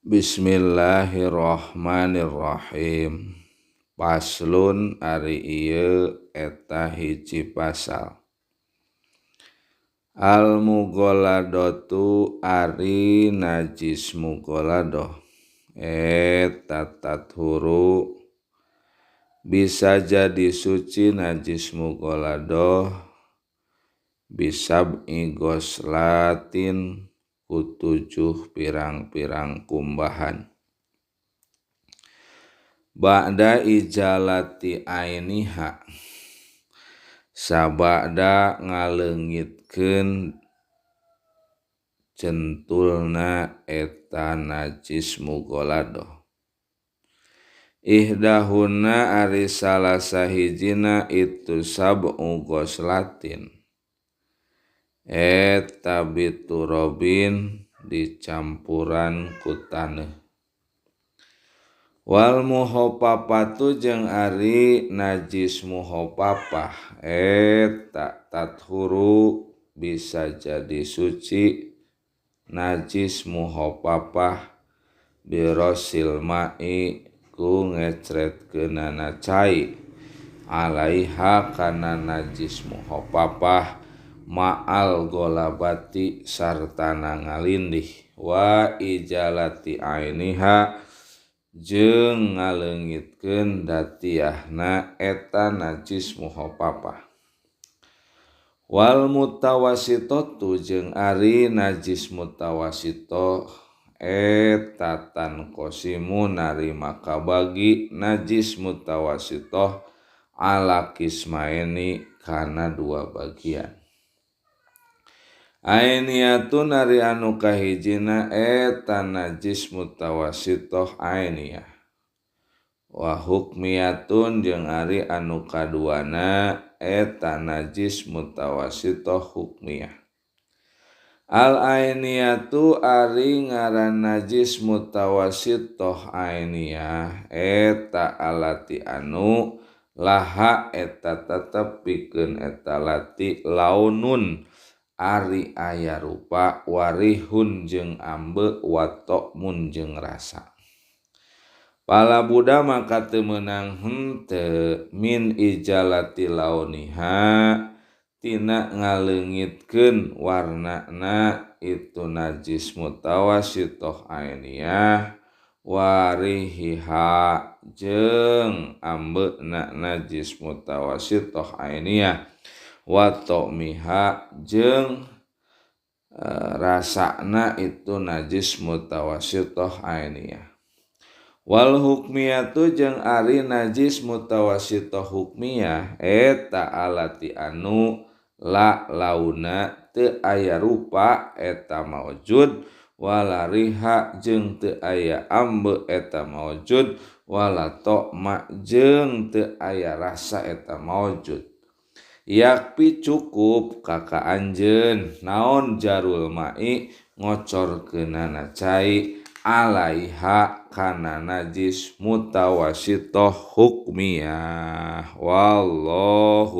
Bismillahirrahmanirrahim. Paslun ari ieu eta hiji pasal. Al mughaladatu ari najis mughaladoh. Eta tathuru bisa jadi suci najis mughaladoh bisab'i ghoslatin ku 7 pirang-pirang kumbahan. Ba'da ijalati ainiha, sabada ngaleungitkeun centulna eta najis mughaladoh. Ihdahuna ari salah sahijina itu sab'u ghoslatin. Eta biturobin dicampuran ku taneuh. Wal muhopapatu jeung ari najis muhopapah. Eta tathuru bisa jadi suci najis muhopapah birosil ma'i ku ngecretkeunana cai alaiha kana najis muhopapah ma'al golabati sartana ngalindih wa ijalati ainiha jeung ngaleungitkeun datiahna eta najis muhopapah. Wal mutawasitotu jeung ari najis mutawasitoh eta tan qosimu narima kabagi najis mutawasitoh ala kismaini kana 2 bagian. Ainiyatun ari anu kahijina eta najis mutawasitoh ainiyah. Wa hukmiyatun jeung ari anu kaduana eta najis mutawasitoh hukmiyah. Al ainiyatu ari ngaran najis mutawasitoh ainiyah eta alati anu laha eta tetep pikeun eta lati launun ari aya rupa warihun jeung ambe watokmun jeung rasa. Pala buda maka teu meunang henteu min ijalati launiha tina ngaleungitkeun warnana itu najis mutawasitoh ainiyah warihiha jeung ambeuna najis mutawasitoh ainiyah watokmiha jeung rasana itu najis mutawasitoh ainiyah. Wal hukmiyatu jeung ari najis mutawasitoh hukmiyah eta alati anu la launa teu aya rupa eta maujud wala riha jeung teu aya ambe eta maujud wala tokma jeung teu aya rasa eta maujud. Yakpi cukup kaka anjeun naon jarul ma'i ngocorkeunana cai alaiha kana najis mutawasitoh hukmiyah. Wallahu